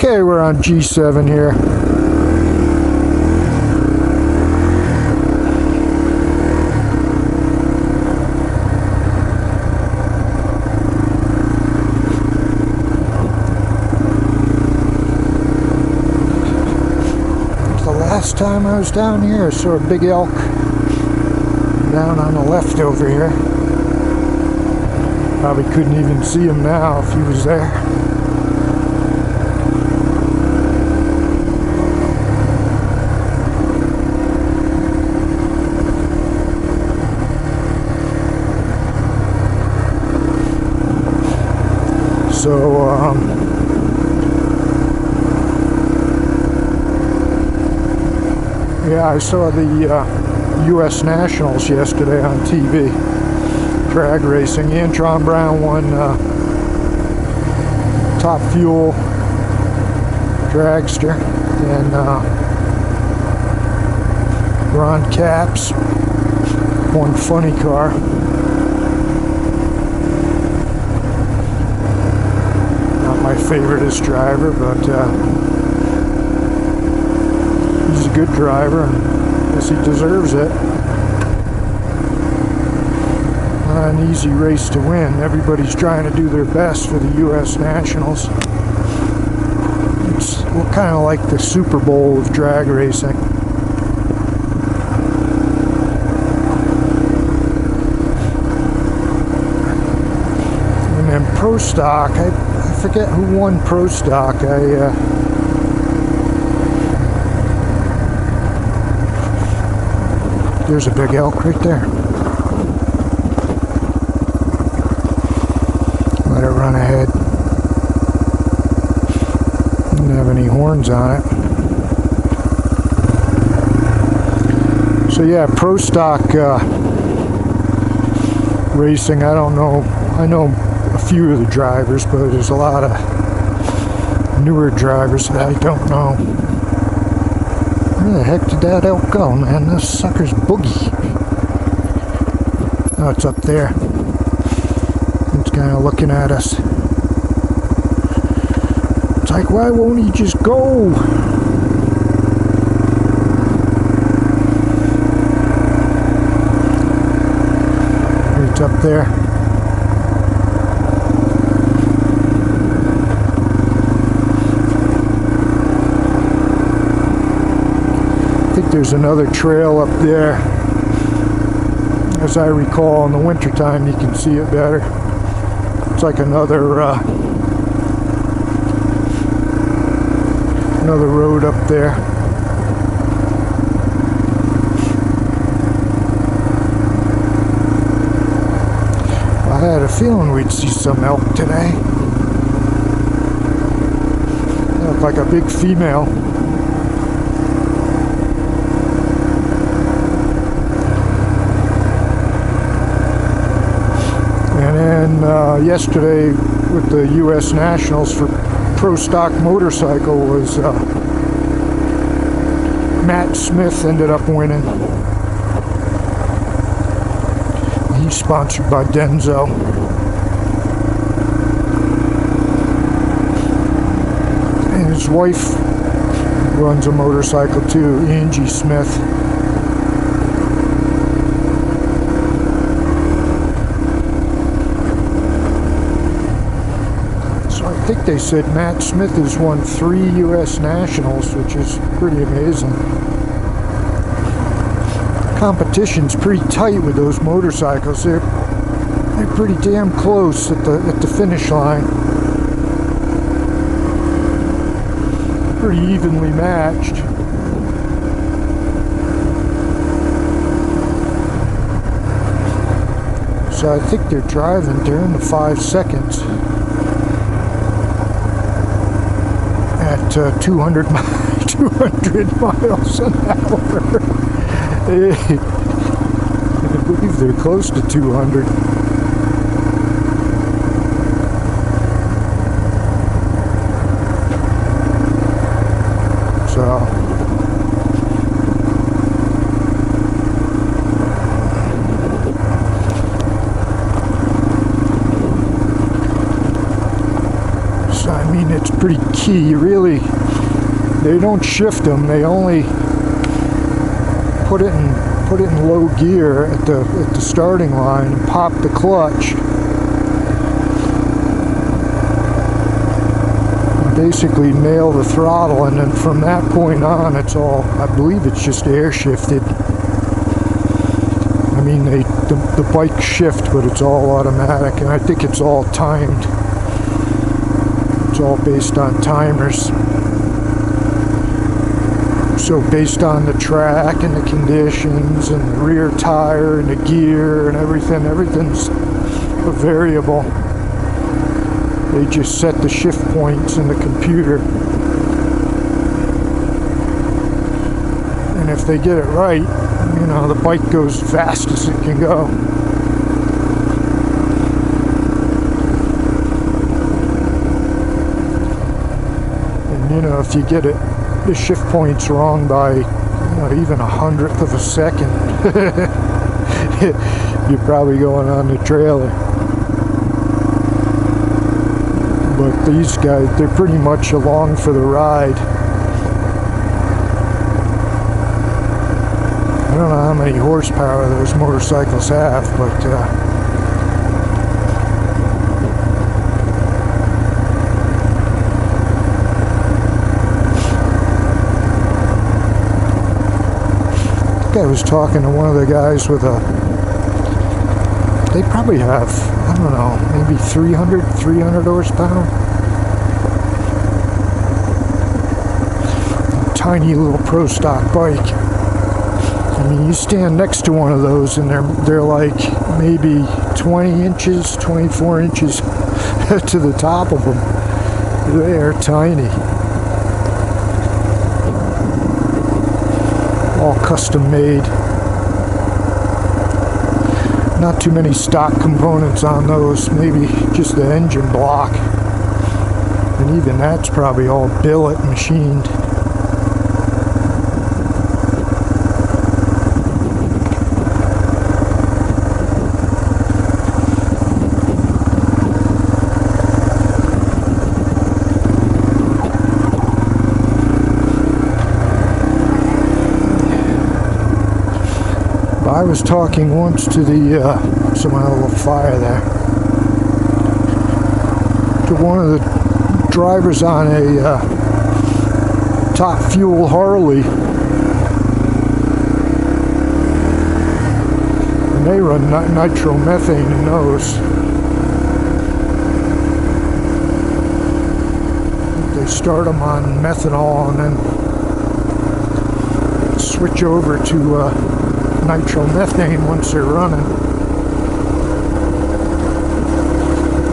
Okay, we're on G7 here. The last time I was down here, I saw a big elk down on the left over here. Probably couldn't even see him now if he was there. So, yeah, I saw the U.S. Nationals yesterday on TV, drag racing. Antron Brown won Top Fuel Dragster, and Ron Capps won Funny Car. My favoriteest driver, but he's a good driver, and I guess he deserves it. Not an easy race to win. Everybody's trying to do their best for the U.S. Nationals. It's kind of like the Super Bowl of drag racing. And then Pro Stock, I forget who won Pro Stock. There's a big elk right there. Let it run ahead. Didn't have any horns on it. So yeah, Pro Stock racing, I don't know. I know a few of the drivers, but there's a lot of newer drivers that I don't know. Where the heck did that elk go, man? This sucker's boogie. Oh, it's up there. It's kind of looking at us. It's like, why won't he just go? It's up there. I think there's another trail up there. As I recall, in the wintertime you can see it better. It's like another road up there. I had a feeling we'd see some elk today. They look like a big female. And yesterday with the U.S. Nationals for Pro Stock Motorcycle was Matt Smith ended up winning. He's sponsored by Denso. And his wife runs a motorcycle too, Angie Smith. I think they said Matt Smith has won 3 U.S. Nationals, which is pretty amazing. Competition's pretty tight with those motorcycles. They're pretty damn close at the finish line. Pretty evenly matched. So I think they're driving during the 5 seconds. At 200 miles an hour. I believe they're close to 200. So I mean, it's pretty key key. You really, they don't shift them. They only put it in low gear at the starting line and pop the clutch. Basically nail the throttle, and then from that point on it's all, I believe it's just air shifted. I mean, the bike shift, but it's all automatic, and I think it's all timed. It's all based on timers. So based on the track and the conditions and the rear tire and the gear and everything's a variable. They just set the shift points in the computer. And if they get it right, you know, the bike goes as fast as it can go. And you know, if you get the shift points wrong by, you know, even 1/100th of a second, you're probably going on the trailer. But these guys, they're pretty much along for the ride. I don't know how many horsepower those motorcycles have, but I think I was talking to one of the guys with they probably have, I don't know, maybe 300 horsepower. Tiny little pro stock bike. I mean, you stand next to one of those and they're like maybe 20 inches, 24 inches to the top of them. They are tiny. All custom made. Not too many stock components on those, maybe just the engine block. And even that's probably all billet machined. I was talking once to someone had a little fire there, to one of the drivers on a Top Fuel Harley, and they run nitromethane in those. They start them on methanol and then switch over to nitromethane once they're running.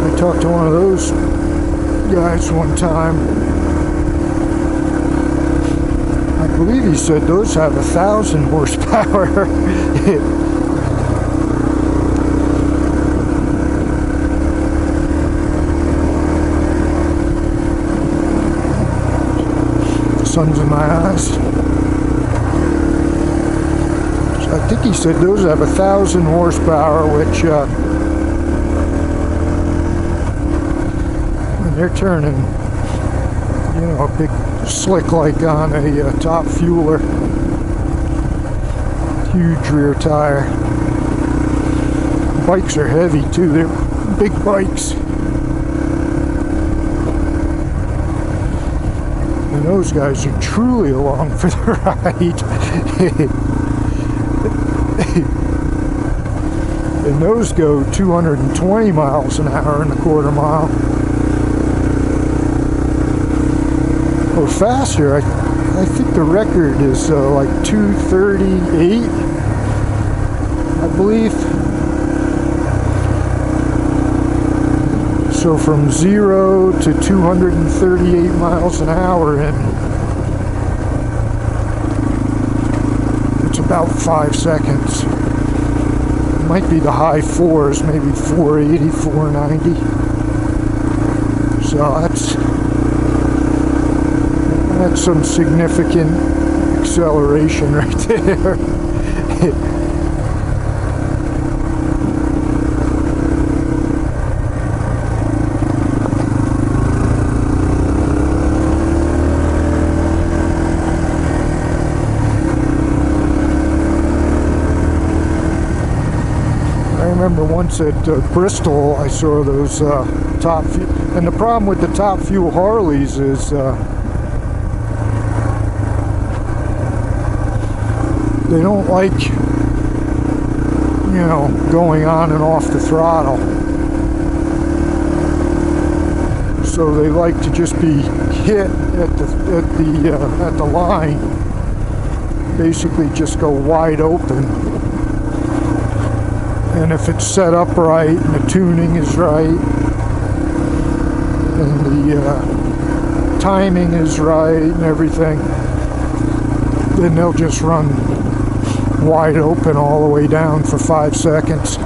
I talked to one of those guys one time. I believe he said those have 1,000 horsepower. The sun's in my eyes. I think he said those have 1,000 horsepower, which when they're turning, you know, a big slick like on a Top Fueler, huge rear tire. Bikes are heavy too, they're big bikes. And those guys are truly along for the ride. And those go 220 miles an hour in a quarter mile. Or faster. I think the record is like 238, I believe. So from 0 to 238 miles an hour in, it's about 5 seconds. Might be the high fours, maybe 480, 490. So that's some significant acceleration right there. ones at Bristol, I saw those top fuel. And the problem with the top fuel Harleys is they don't like, you know, going on and off the throttle. So they like to just be hit at the line. Basically just go wide open. And if it's set up right and the tuning is right and the timing is right and everything, then they'll just run wide open all the way down for 5 seconds.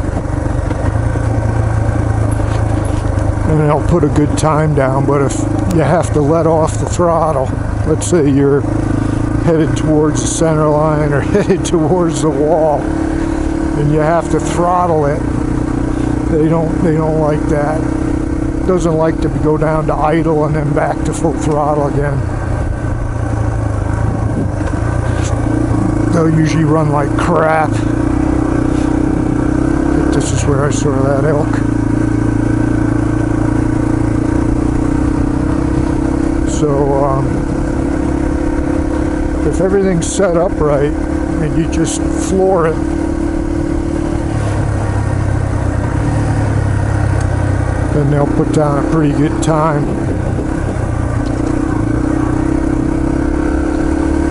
And they'll put a good time down. But if you have to let off the throttle, let's say you're headed towards the center line or headed towards the wall, and you have to throttle it, they don't like that. Doesn't like to go down to idle and then back to full throttle again. They'll usually run like crap. But this is where I saw that elk. So if everything's set up right and you just floor it, then they'll put down a pretty good time.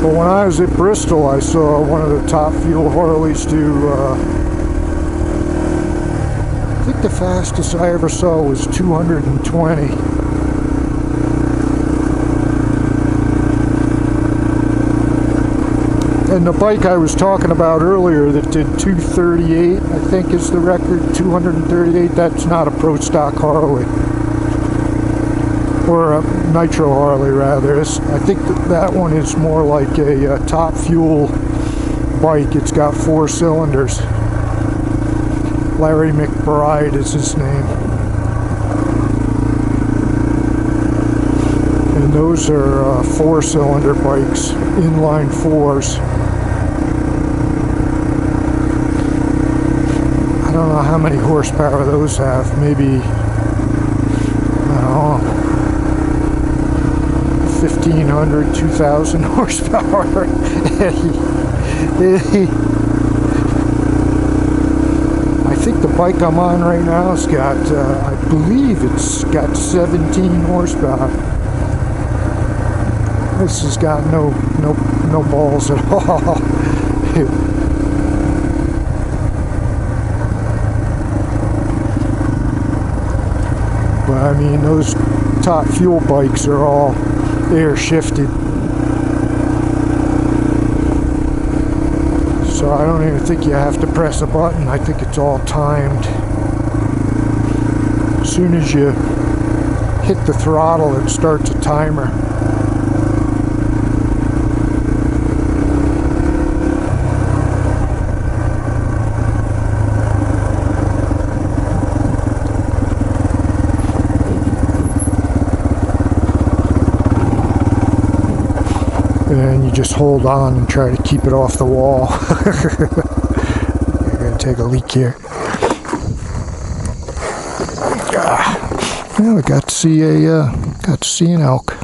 But when I was at Bristol, I saw one of the top fuel Harleys do, I think the fastest I ever saw was 220. And the bike I was talking about earlier that did 238, I think is the record, 238, that's not a Pro Stock Harley. Or a Nitro Harley, rather. I think that one is more like a top fuel bike. It's got 4 cylinders. Larry McBride is his name. And those are 4-cylinder bikes, inline 4s. I don't know how many horsepower those have. Maybe, I don't know, 1,500, 2,000 horsepower. I think the bike I'm on right now has got, I believe it's got 17 horsepower. This has got no balls at all. But I mean, those top fuel bikes are all air shifted. So I don't even think you have to press a button. I think it's all timed. As soon as you hit the throttle, it starts a timer. And you just hold on and try to keep it off the wall. I'm gonna take a leak here. Well, I got to see an elk.